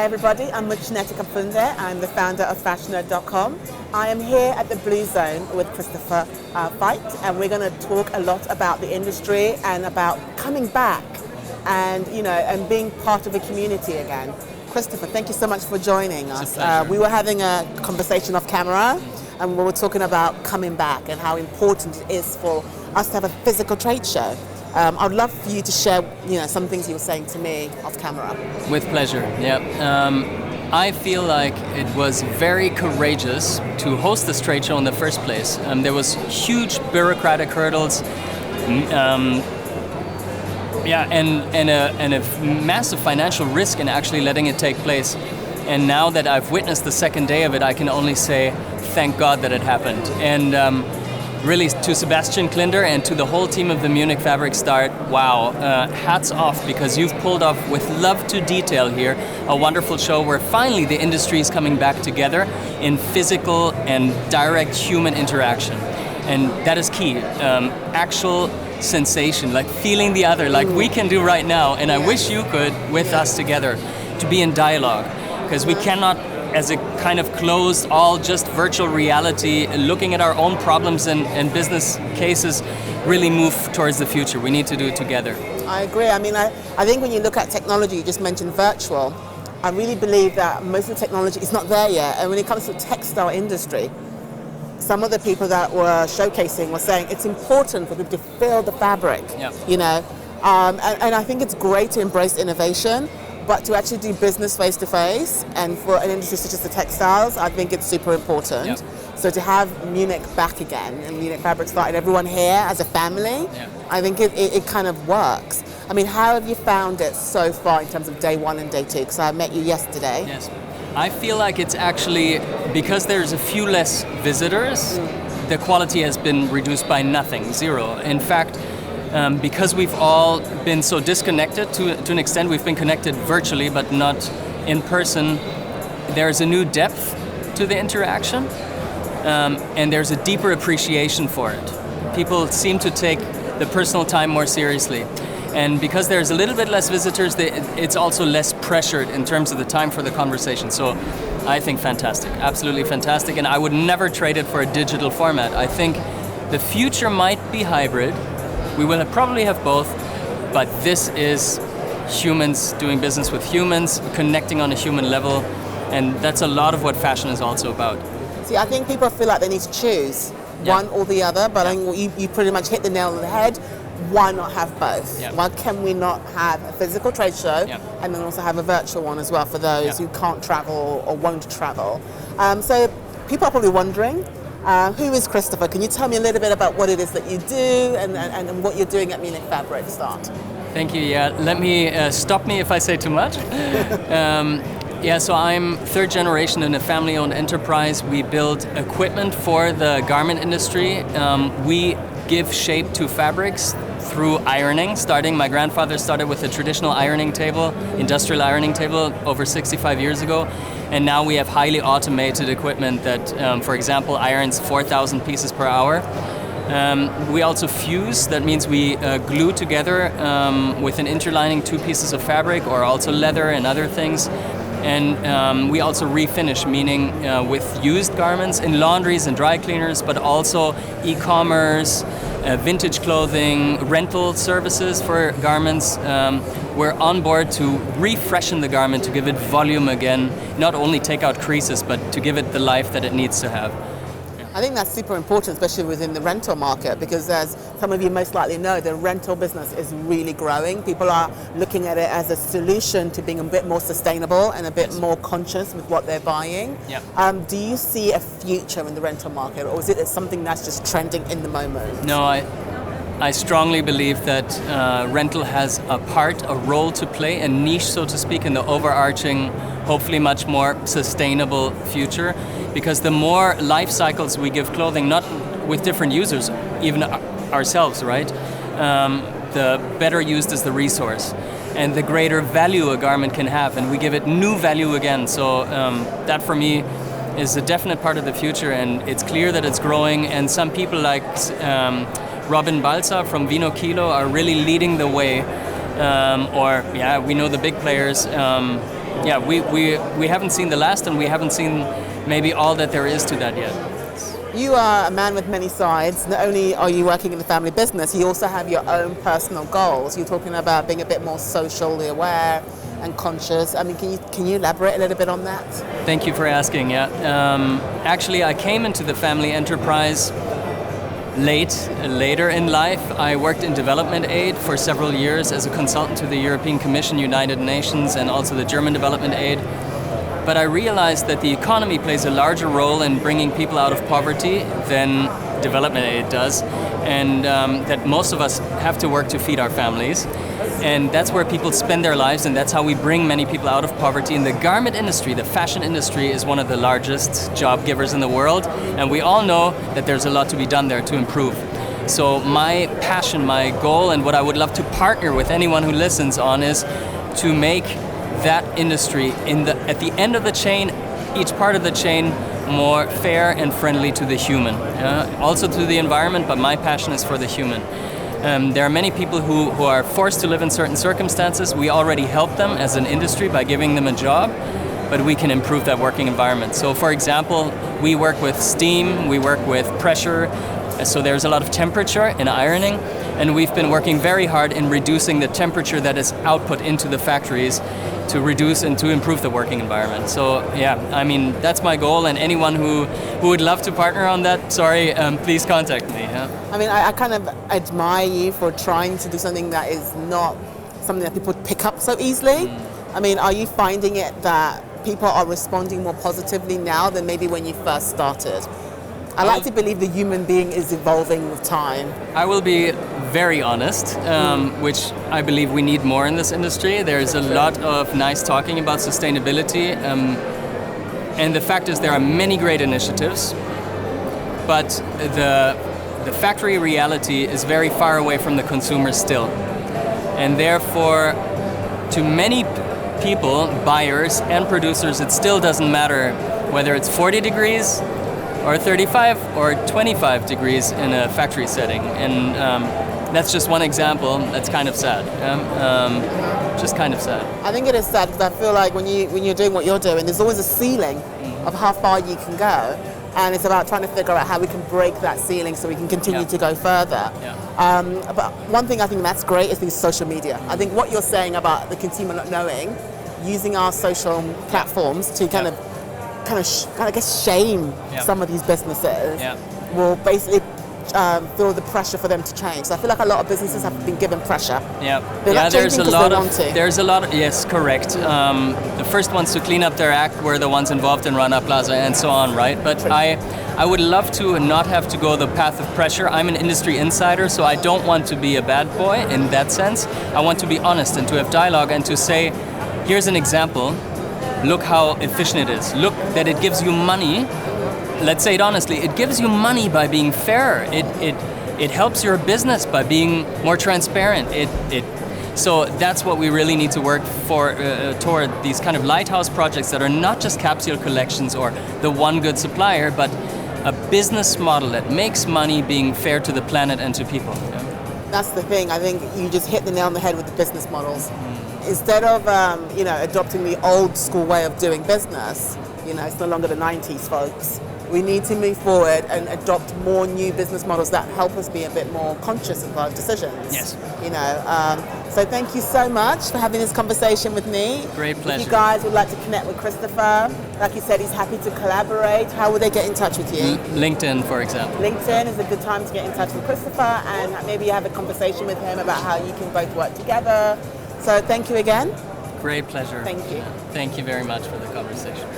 Hi everybody, I'm Muchaneta Kapfunde. I'm the founder of FashNerd.com. I am here at the Blue Zone with Christopher Veit, and we're going to talk a lot about the industry and about coming back and, and being part of a community again. Christopher, thank you so much for joining us. We were having a conversation off camera, and we were talking about coming back and how important it is for us to have a physical trade show. I'd love for you to share, some things you were saying to me off camera. With pleasure. Yeah. I feel like it was very courageous to host this trade show in the first place. There was huge bureaucratic hurdles, and a massive financial risk in actually letting it take place. And now that I've witnessed the second day of it, I can only say thank God that it happened. And really, to Sebastian Klinder and to the whole team of the Munich Fabric Start, wow, hats off, because you've pulled off with love to detail here a wonderful show where finally the industry is coming back together in physical and direct human interaction. And that is key. Actual sensation, like feeling the other, like we can do right now. And I wish you could, with us together, to be in dialogue, because we cannot, as a kind of closed, all just virtual reality, looking at our own problems and business cases, really move towards the future. We need to do it together. I agree. I mean, I think when you look at technology, you just mentioned virtual, I really believe that most of the technology is not there yet. And when it comes to the textile industry, some of the people that were showcasing were saying it's important for people to feel the fabric, and I think it's great to embrace innovation. But to actually do business face-to-face, and for an industry such as the textiles, I think it's super important. Yep. So to have Munich back again, and Munich Fabric Start, and everyone here as a family, I think it kind of works. I mean, how have you found it so far in terms of day one and day two? Because I met you yesterday. Yes. I feel like it's actually, because there's a few less visitors, the quality has been reduced by nothing, zero. In fact, because we've all been so disconnected, to an extent we've been connected virtually but not in person, there's a new depth to the interaction, and there's a deeper appreciation for it. People seem to take the personal time more seriously. And because there's a little bit less visitors, it's also less pressured in terms of the time for the conversation. So I think fantastic, absolutely fantastic, and I would never trade it for a digital format. I think the future might be hybrid. We will probably have both, but this is humans doing business with humans, connecting on a human level, and that's a lot of what fashion is also about. See, I think people feel like they need to choose one or the other, but I think you pretty much hit the nail on the head. Why not have both? Why can we not have a physical trade show and then also have a virtual one as well for those who can't travel or won't travel? So people are probably wondering, who is Christopher? Can you tell me a little bit about what it is that you do and what you're doing at Munich Fabric Start? Thank you. Yeah, let me stop me if I say too much. So I'm third generation in a family-owned enterprise. We build equipment for the garment industry. We give shape to fabrics through ironing. My grandfather started with a traditional ironing table, industrial ironing table, over 65 years ago. And now we have highly automated equipment that, for example, irons 4,000 pieces per hour. We also fuse. That means we glue together with an interlining 2 pieces of fabric, or also leather and other things. And we also refinish, meaning with used garments in laundries and dry cleaners, but also e-commerce, vintage clothing, rental services for garments. We're on board to refreshen the garment, to give it volume again, not only take out creases, but to give it the life that it needs to have. I think that's super important, especially within the rental market, because as some of you most likely know, the rental business is really growing. People are looking at it as a solution to being a bit more sustainable and a bit more conscious with what they're buying. Do you see a future in the rental market, or is it something that's just trending in the moment? No, I strongly believe that rental has a role to play, a niche, so to speak, in the overarching, hopefully much more sustainable future. Because the more life cycles we give clothing, not with different users, even ourselves, right? The better used is the resource, and the greater value a garment can have, and we give it new value again. So that for me is a definite part of the future, and it's clear that it's growing. And some people like Robin Balza from Vino Kilo are really leading the way. We know the big players. yeah, we haven't seen the last, and we haven't seen maybe all that there is to that yet. You are a man with many sides. Not only are you working in the family business, you also have your own personal goals. You're talking about being a bit more socially aware and conscious. I mean, can you elaborate a little bit on that? Thank you for asking. Yeah, actually, I came into the family enterprise later in life. I worked in development aid for several years as a consultant to the European Commission, United Nations, and also the German development aid. But I realized that the economy plays a larger role in bringing people out of poverty than development aid does, and that most of us have to work to feed our families. And that's where people spend their lives, and that's how we bring many people out of poverty. And the garment industry, the fashion industry, is one of the largest job givers in the world, and we all know that there's a lot to be done there to improve. So my passion, my goal, and what I would love to partner with anyone who listens on is to make that industry at the end of the chain, each part of the chain, more fair and friendly to the human. Also to the environment, but my passion is for the human. There are many people who are forced to live in certain circumstances. We already help them as an industry by giving them a job, but we can improve that working environment. So for example, we work with steam, we work with pressure, so there's a lot of temperature in ironing, and we've been working very hard in reducing the temperature that is output into the factories to reduce and to improve the working environment. So yeah, I mean, that's my goal, and anyone who would love to partner on that, please contact me. Yeah? I mean, I kind of admire you for trying to do something that is not something that people pick up so easily. I mean, are you finding it that people are responding more positively now than maybe when you first started? I like to believe the human being is evolving with time. I will be very honest, which I believe we need more in this industry. There's a lot of nice talking about sustainability, and the fact is there are many great initiatives, but the factory reality is very far away from the consumer still. And therefore, to many people, buyers and producers, it still doesn't matter whether it's 40 degrees or 35 or 25 degrees in a factory setting. And that's just one example. That's kind of sad. Just kind of sad. I think it is sad because I feel like when you're doing what you're doing, there's always a ceiling of how far you can go. And it's about trying to figure out how we can break that ceiling so we can continue to go further. Yeah. But one thing I think that's great is these social media. I think what you're saying about the consumer not knowing, using our social platforms to kind of shame some of these businesses will basically feel the pressure for them to change. So I feel like a lot of businesses have been given pressure. They're not changing because they want to. There's a lot of, yes, correct. The first ones to clean up their act were the ones involved in Rana Plaza and so on, right? But I would love to not have to go the path of pressure. I'm an industry insider, so I don't want to be a bad boy in that sense. I want to be honest and to have dialogue and to say, here's an example. Look how efficient it is. Look that it gives you money. Let's say it honestly. It gives you money by being fair. It helps your business by being more transparent. So that's what we really need to work for toward these kind of lighthouse projects that are not just capsule collections or the one good supplier, but a business model that makes money being fair to the planet and to people. That's the thing. I think you just hit the nail on the head with the business models. Instead of adopting the old school way of doing business, it's no longer the 90s, folks. We need to move forward and adopt more new business models that help us be a bit more conscious of our decisions. Yes. So thank you so much for having this conversation with me. Great pleasure. If you guys would like to connect with Christopher, like you said, he's happy to collaborate. How would they get in touch with you? LinkedIn, for example. LinkedIn is a good time to get in touch with Christopher, and maybe you have a conversation with him about how you can both work together. So thank you again. Great pleasure. Thank you. Thank you very much for the conversation.